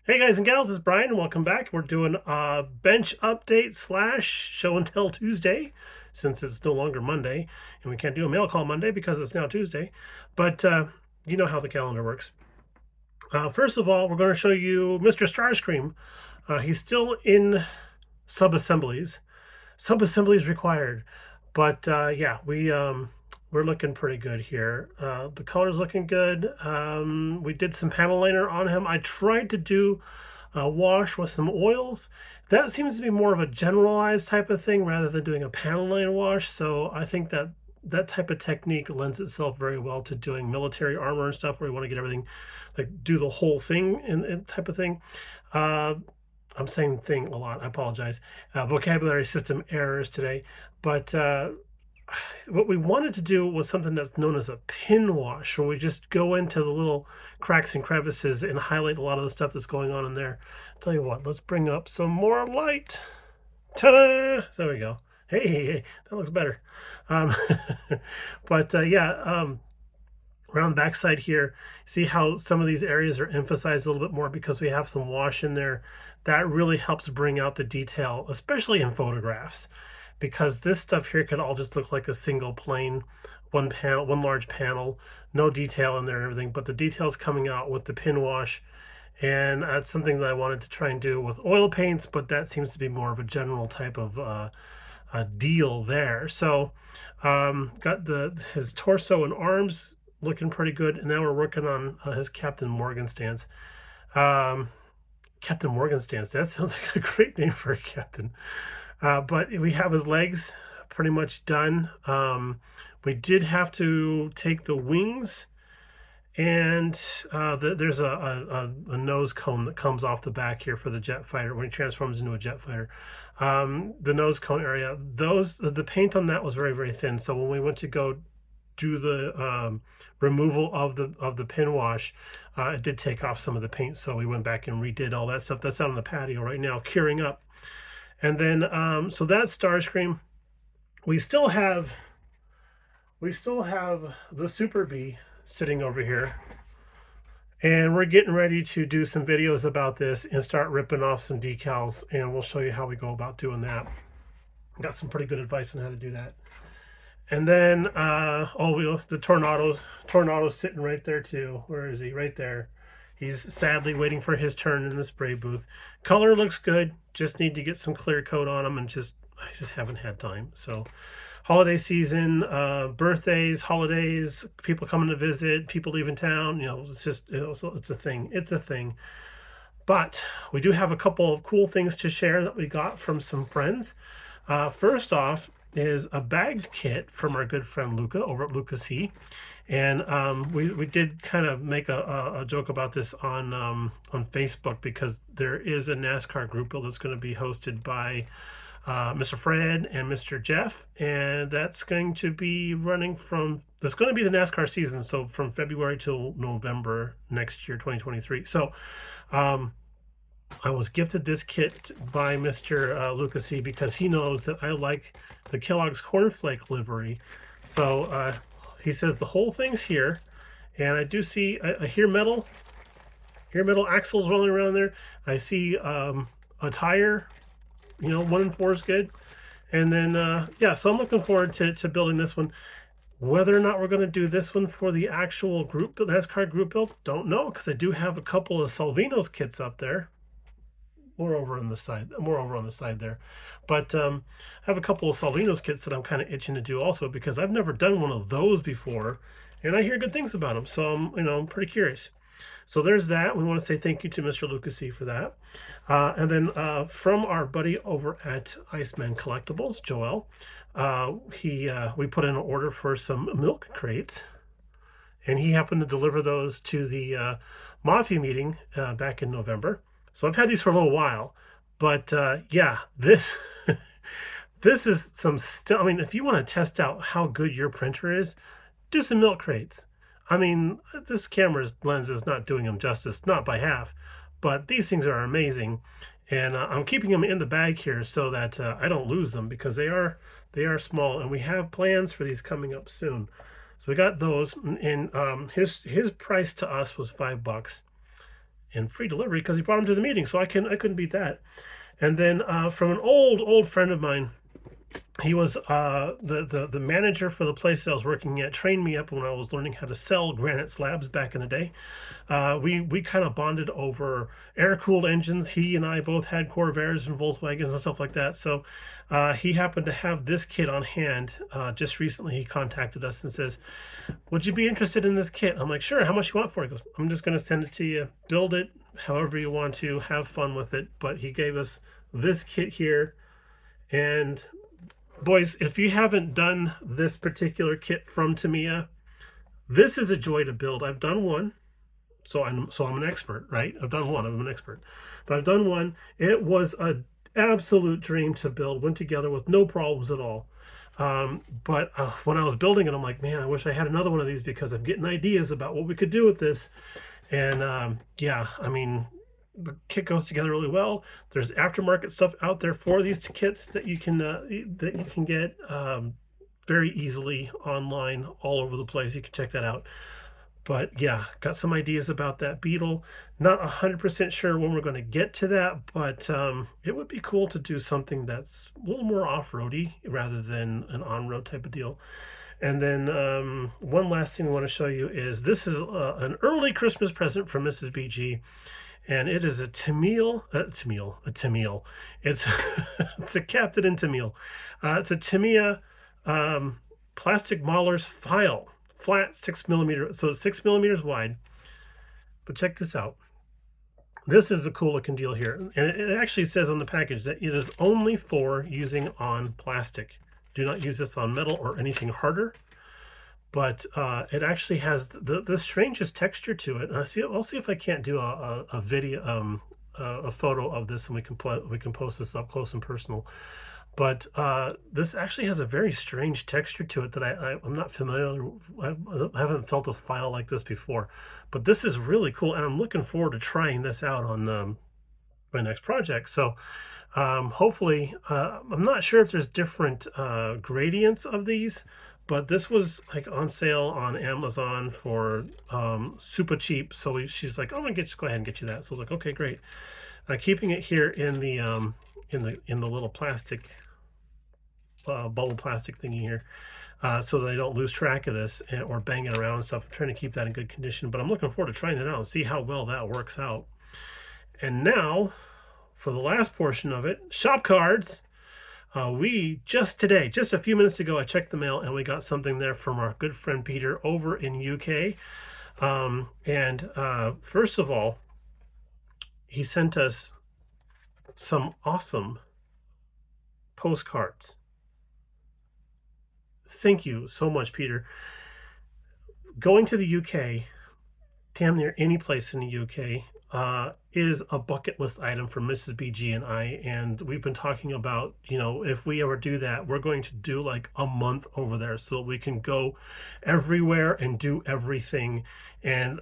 Hey guys and gals, it's Brian and welcome back. We're doing a bench update slash show and tell Tuesday since it's no longer Monday and we can't do a mail call Monday because it's now Tuesday. But you know how the calendar works. First of all, we're going to show you Mr. Starscream. He's still in sub-assemblies. Sub-assemblies required. But yeah, we're looking pretty good here. The color's looking good. We did some panel liner on him. I tried to do a wash with some oils. That seems to be more of a generalized type of thing rather than doing a panel liner wash. So I think that that type of technique lends itself very well to doing military armor and stuff where you want to get everything, like do the whole thing and type of thing. Uh, I'm saying thing a lot. I apologize. Vocabulary system errors today. But what we wanted to do was something that's known as a pin wash, where we just go into the little cracks and crevices and highlight a lot of the stuff that's going on in there. I'll tell you what, let's bring up some more light. Ta-da! There we go. Hey, that looks better. Um, but around the backside here, see how some of these areas are emphasized a little bit more because we have some wash in there. That really helps bring out the detail, especially in photographs, because this stuff here could all just look like a single plane, one panel, one large panel, no detail in there and everything, but the details coming out with the pin wash. And that's something that I wanted to try and do with oil paints, but that seems to be more of a general type of a deal there. So got his torso and arms looking pretty good, and now we're working on his Captain Morgan stance. Um, Captain Morgan stance. That sounds like a great name for a captain. But we have his legs pretty much done. We did have to take the wings, and there's a nose cone that comes off the back here for the jet fighter when he transforms into a jet fighter. The nose cone area, the paint on that was very, very thin. So when we went to go do the removal of the pin wash, it did take off some of the paint. So we went back and redid all that stuff. That's out on the patio right now, curing up. And then so that's Starscream. We still have the Super Bee sitting over here. And we're getting ready to do some videos about this and start ripping off some decals, and we'll show you how we go about doing that. Got some pretty good advice on how to do that. And then the tornado's sitting right there too. Where is he? Right there. He's sadly waiting for his turn in the spray booth. Color looks good. Just need to get some clear coat on him, and I just haven't had time. So holiday season, birthdays, holidays, people coming to visit, people leaving town, it's just, so it's a thing. It's a thing. But we do have a couple of cool things to share that we got from some friends. First off is a bagged kit from our good friend Luca over at Luca C. And we did kind of make a joke about this on Facebook, because there is a NASCAR group build that's going to be hosted by Mr. Fred and Mr. Jeff, and that's going to be that's going to be the NASCAR season, so from February till November next year, 2023. So I was gifted this kit by Mr. Lucas C, because he knows that I like the Kellogg's Cornflake livery. So he says the whole thing's here, and I do see, I hear metal axles rolling around there. I see a tire, 1 and 4 is good. And then, so I'm looking forward to building this one. Whether or not we're going to do this one for the actual group, NASCAR group build, don't know, because I do have a couple of Salvino's kits up there. More over on the side there. But I have a couple of Salvino's kits that I'm kind of itching to do also, because I've never done one of those before, and I hear good things about them. So I'm pretty curious. So there's that. We want to say thank you to Mr. Lucas C for that. And then from our buddy over at Iceman Collectibles, Joel, we put in an order for some milk crates, and he happened to deliver those to the Mafia meeting back in November. So I've had these for a little while, but this this is some stuff. I mean, if you want to test out how good your printer is, do some milk crates. I mean, this camera's lens is not doing them justice, not by half, but these things are amazing. And I'm keeping them in the bag here so that I don't lose them, because they are small, and we have plans for these coming up soon. So we got those, and his price to us was $5. and free delivery because he brought them to the meeting. So I couldn't beat that. And then from an old friend of mine, he was the manager for the place I was working at, trained me up when I was learning how to sell granite slabs back in the day. We kind of bonded over air-cooled engines. He and I both had Corvairs and Volkswagens and stuff like that. So he happened to have this kit on hand. Just recently he contacted us and says, would you be interested in this kit? I'm like, sure. How much you want for it? He goes, I'm just going to send it to you. Build it however you want to. Have fun with it. But he gave us this kit here. And boys, if you haven't done this particular kit from Tamiya, this is a joy to build. I've done one, so I'm an expert, right? I've done one. I'm an expert, but I've done one. It was an absolute dream to build. Went together with no problems at all. But when I was building it, I'm like, man, I wish I had another one of these because I'm getting ideas about what we could do with this. And yeah, I mean, the kit goes together really well. There's aftermarket stuff out there for these kits that you can get very easily online all over the place. You can check that out. But yeah, got some ideas about that Beetle. Not 100% sure when we're going to get to that, but it would be cool to do something that's a little more off-roady rather than an on-road type of deal. And then one last thing I want to show you is this is an early Christmas present from Mrs. BG. And it is a Tamiya. It's it's a Captain in Tamiya. It's a Tamiya plastic Mahler's file, flat 6mm, so it's 6mm wide. But check this out. This is a cool looking deal here, and it actually says on the package that it is only for using on plastic. Do not use this on metal or anything harder. But it actually has the strangest texture to it. And I'll see if I can't do a video, a photo of this, and we can post this up close and personal. But this actually has a very strange texture to it that I'm not familiar. I haven't felt a file like this before. But this is really cool, and I'm looking forward to trying this out on my next project. So hopefully, I'm not sure if there's different gradients of these. But this was like on sale on Amazon for super cheap. So she's like, "Oh, I'm gonna just go ahead and get you that." So I was like, "Okay, great." Keeping it here in the little plastic bubble plastic thingy here, so that I don't lose track of this or bang it around and stuff. I'm trying to keep that in good condition. But I'm looking forward to trying it out and see how well that works out. And now, for the last portion of it, shop cards. We just a few minutes ago, I checked the mail and we got something there from our good friend Peter over in UK. First of all, he sent us some awesome postcards. Thank you so much, Peter. Going to the UK, damn near any place in the UK, is a bucket list item for Mrs. BG and I, and we've been talking about, if we ever do that, we're going to do like a month over there so we can go everywhere and do everything. And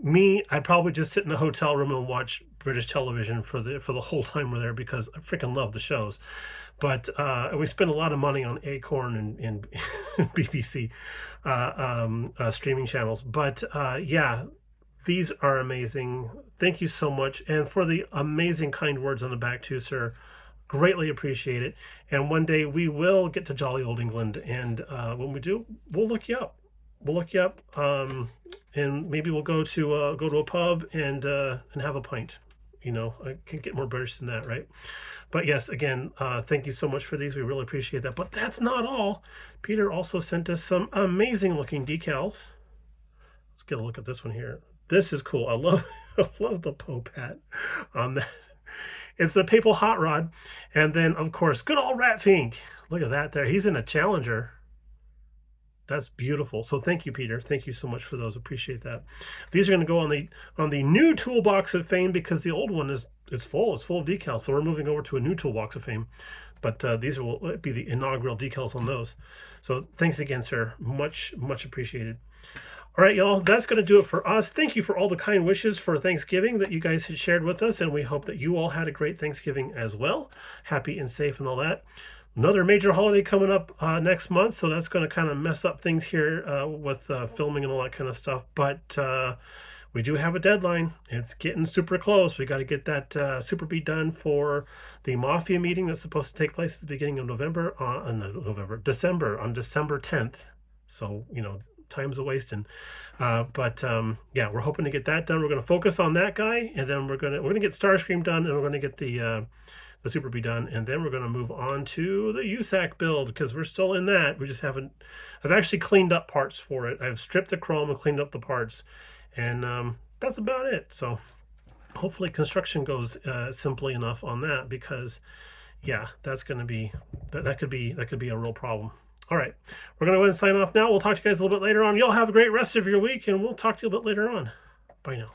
I'd probably just sit in a hotel room and watch British television for the whole time we're there because I freaking love the shows. But we spend a lot of money on Acorn and BBC streaming channels. But yeah, these are amazing. Thank you so much. And for the amazing kind words on the back too, sir. Greatly appreciate it. And one day we will get to jolly old England. And when we do, we'll look you up. And maybe we'll go to a pub and have a pint. I can't get more British than that, right? But yes, again, thank you so much for these. We really appreciate that. But that's not all. Peter also sent us some amazing looking decals. Let's get a look at this one here. This is cool. I love the Pope hat on that. It's the Papal Hot Rod. And then, of course, good old Rat Fink. Look at that there. He's in a Challenger. That's beautiful. So thank you, Peter. Thank you so much for those. Appreciate that. These are going to go on the new toolbox of fame because the old one is full. It's full of decals. So we're moving over to a new toolbox of fame. But these will be the inaugural decals on those. So thanks again, sir. Much appreciated. All right, y'all, that's going to do it for us. Thank you for all the kind wishes for Thanksgiving that you guys had shared with us, and we hope that you all had a great Thanksgiving as well. Happy and safe and all that. Another major holiday coming up next month, so that's going to kind of mess up things here with filming and all that kind of stuff. But we do have a deadline. It's getting super close. We got to get that Super B done for the Mafia meeting that's supposed to take place at the beginning of December, on December 10th. So, you know, time's a wasting. Yeah, we're hoping to get that done. We're going to focus on that guy, and then we're gonna get Starscream done, and we're going to get the Super B done, and then we're going to move on to the USAC build, because we're still in that. We just haven't. I've actually cleaned up parts for it. I've stripped the chrome and cleaned up the parts, and that's about it. So hopefully construction goes simply enough on that, because yeah, that's going to be that could be a real problem. All right, we're going to go ahead and sign off now. We'll talk to you guys a little bit later on. Y'all have a great rest of your week, and we'll talk to you a bit later on. Bye now.